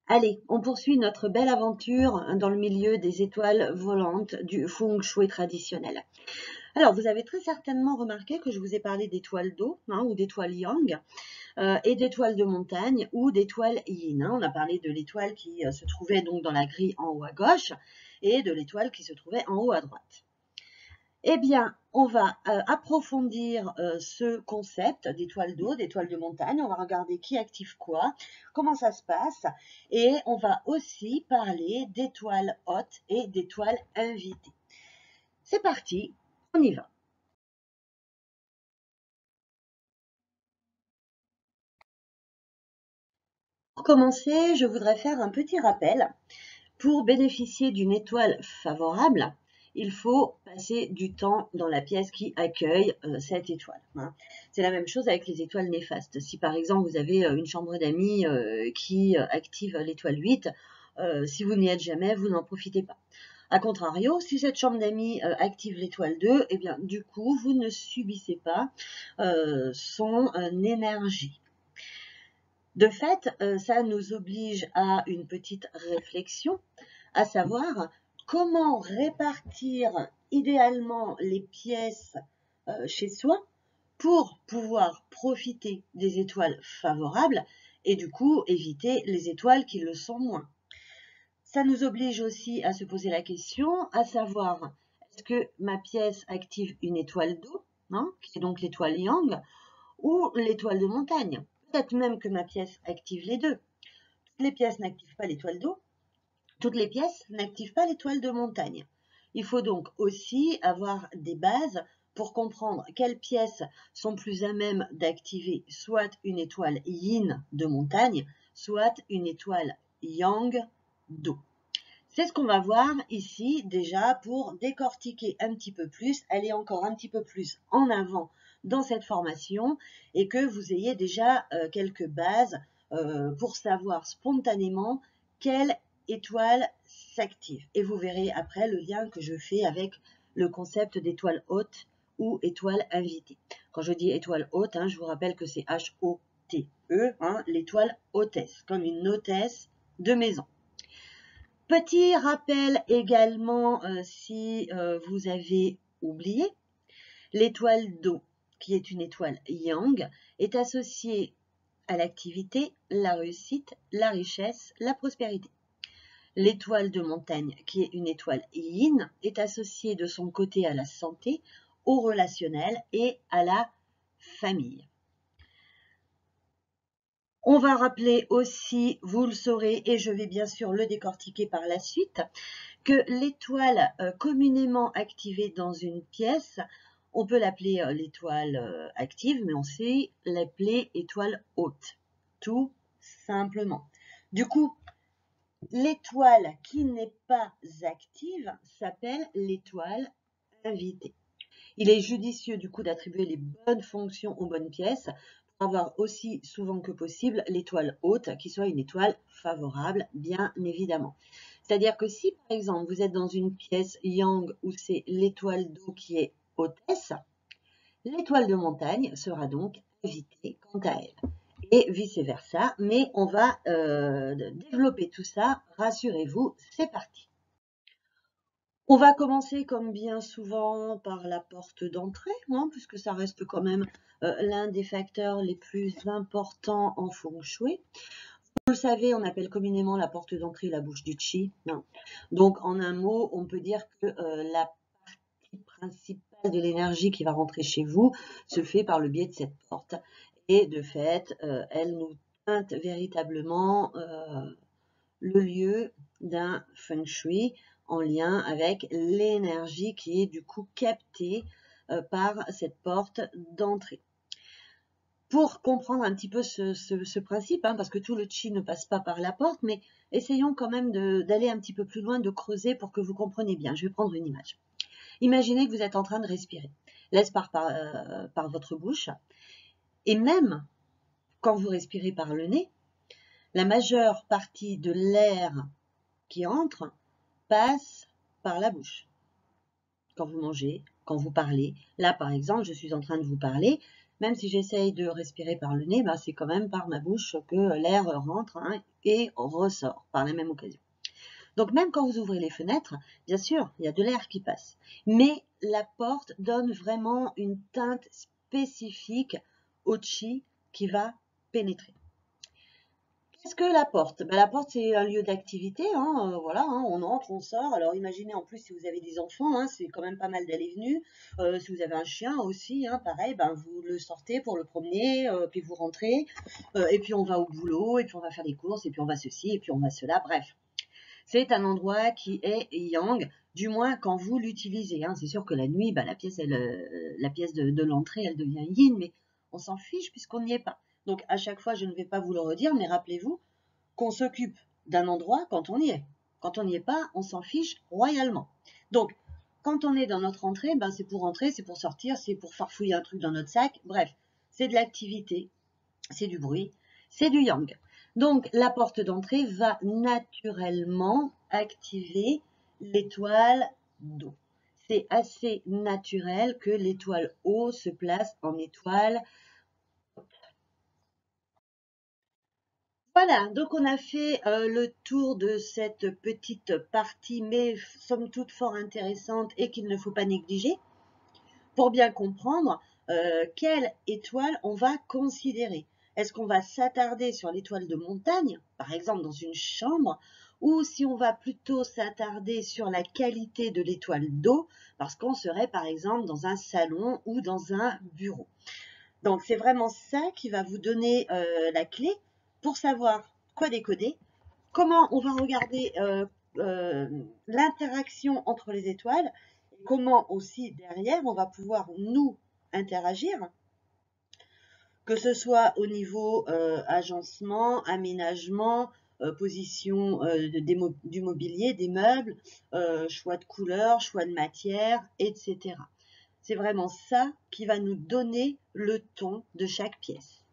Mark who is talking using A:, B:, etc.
A: Allez, on poursuit notre belle aventure dans le milieu des étoiles volantes du Feng Shui traditionnel. Alors, vous avez très certainement remarqué que je vous ai parlé d'étoiles d'eau ou d'étoiles yang et d'étoiles de montagne ou d'étoiles yin. On a parlé de l'étoile qui se trouvait donc dans la grille en haut à gauche et de l'étoile qui se trouvait en haut à droite. Eh bien, on va approfondir ce concept d'étoiles d'eau, d'étoiles de montagne. On va regarder qui active quoi, comment ça se passe. Et on va aussi parler d'étoiles hautes et d'étoiles invitées. C'est parti, on y va. Pour commencer, je voudrais faire un petit rappel. Pour bénéficier d'une étoile favorable, il faut passer du temps dans la pièce qui accueille cette étoile. C'est la même chose avec les étoiles néfastes. Si par exemple vous avez une chambre d'amis qui active l'étoile 8, si vous n'y êtes jamais, vous n'en profitez pas. A contrario, si cette chambre d'amis active l'étoile 2, eh bien du coup vous ne subissez pas son énergie. De fait, ça nous oblige à une petite réflexion, à savoir comment répartir idéalement les pièces chez soi pour pouvoir profiter des étoiles favorables et du coup éviter les étoiles qui le sont moins. Ça nous oblige aussi à se poser la question, à savoir, est-ce que ma pièce active une étoile d'eau, qui est donc l'étoile yang, ou l'étoile de montagne? Peut-être même que ma pièce active les deux. Toutes les pièces n'activent pas l'étoile d'eau, toutes les pièces n'activent pas l'étoile de montagne. Il faut donc aussi avoir des bases pour comprendre quelles pièces sont plus à même d'activer soit une étoile yin de montagne, soit une étoile yang d'eau. C'est ce qu'on va voir ici déjà pour décortiquer un petit peu plus, aller encore un petit peu plus en avant dans cette formation et que vous ayez déjà quelques bases pour savoir spontanément quelle étoile s'active. Et vous verrez après le lien que je fais avec le concept d'étoile haute ou étoile invitée. Quand je dis étoile haute, je vous rappelle que c'est H-O-T-E, l'étoile hôtesse, comme une hôtesse de maison. Petit rappel également, si vous avez oublié, l'étoile d'eau, qui est une étoile yang, est associée à l'activité, la réussite, la richesse, la prospérité. L'étoile de montagne, qui est une étoile yin, est associée de son côté à la santé, au relationnel et à la famille. On va rappeler aussi, vous le saurez, et je vais bien sûr le décortiquer par la suite, que l'étoile communément activée dans une pièce, on peut l'appeler l'étoile active, mais on sait l'appeler étoile haute, tout simplement. Du coup, l'étoile qui n'est pas active s'appelle l'étoile invitée. Il est judicieux du coup d'attribuer les bonnes fonctions aux bonnes pièces pour avoir aussi souvent que possible l'étoile haute qui soit une étoile favorable, bien évidemment. C'est-à-dire que si par exemple vous êtes dans une pièce yang où c'est l'étoile d'eau qui est hôtesse, l'étoile de montagne sera donc invitée quant à elle. Et vice-versa, mais on va développer tout ça, rassurez-vous, c'est parti. On va commencer comme bien souvent par la porte d'entrée, puisque ça reste quand même l'un des facteurs les plus importants en Feng Shui. Vous le savez, on appelle communément la porte d'entrée la bouche du Qi. Donc en un mot, on peut dire que la partie principale de l'énergie qui va rentrer chez vous se fait par le biais de cette porte. Et de fait, elle nous teinte véritablement le lieu d'un Feng Shui en lien avec l'énergie qui est du coup captée par cette porte d'entrée. Pour comprendre un petit peu ce principe, parce que tout le chi ne passe pas par la porte, mais essayons quand même d'aller un petit peu plus loin, de creuser pour que vous compreniez bien. Je vais prendre une image. Imaginez que vous êtes en train de respirer, laisse par votre bouche, et même quand vous respirez par le nez, la majeure partie de l'air qui entre passe par la bouche. Quand vous mangez, quand vous parlez, là par exemple, je suis en train de vous parler, Même si j'essaye de respirer par le nez, bah, c'est quand même par ma bouche que l'air rentre hein, et ressort par la même occasion. Donc même quand vous ouvrez les fenêtres, bien sûr, il y a de l'air qui passe. Mais la porte donne vraiment une teinte spécifique au chi qui va pénétrer. Qu'est-ce que la porte? Ben, la porte, c'est un lieu d'activité, hein, voilà, hein, on entre, on sort. Alors imaginez en plus si vous avez des enfants, hein, c'est quand même pas mal d'aller venue. Si vous avez un chien aussi, hein, pareil, ben, vous le sortez pour le promener, puis vous rentrez, et puis on va au boulot, et puis on va faire des courses, et puis on va ceci, et puis on va cela, bref. C'est un endroit qui est yang, du moins quand vous l'utilisez. Hein. C'est sûr que la nuit, ben, la pièce de l'entrée, elle devient yin, mais on s'en fiche puisqu'on n'y est pas. Donc à chaque fois, je ne vais pas vous le redire, mais rappelez-vous qu'on s'occupe d'un endroit quand on y est. Quand on n'y est pas, on s'en fiche royalement. Donc, quand on est dans notre entrée, ben, c'est pour rentrer, c'est pour sortir, c'est pour farfouiller un truc dans notre sac. Bref, c'est de l'activité, c'est du bruit, c'est du yang. Donc, la porte d'entrée va naturellement activer l'étoile d'eau. C'est assez naturel que l'étoile eau se place en étoile. Voilà, donc on a fait le tour de cette petite partie, mais somme toute fort intéressante et qu'il ne faut pas négliger, pour bien comprendre quelle étoile on va considérer. Est-ce qu'on va s'attarder sur l'étoile de montagne, par exemple dans une chambre, ou si on va plutôt s'attarder sur la qualité de l'étoile d'eau, parce qu'on serait par exemple dans un salon ou dans un bureau. Donc, c'est vraiment ça qui va vous donner la clé pour savoir quoi décoder, comment on va regarder l'interaction entre les étoiles, et comment aussi derrière on va pouvoir nous interagir, que ce soit au niveau agencement, aménagement, position du mobilier, des meubles, choix de couleurs, choix de matière, etc. C'est vraiment ça qui va nous donner le ton de chaque pièce.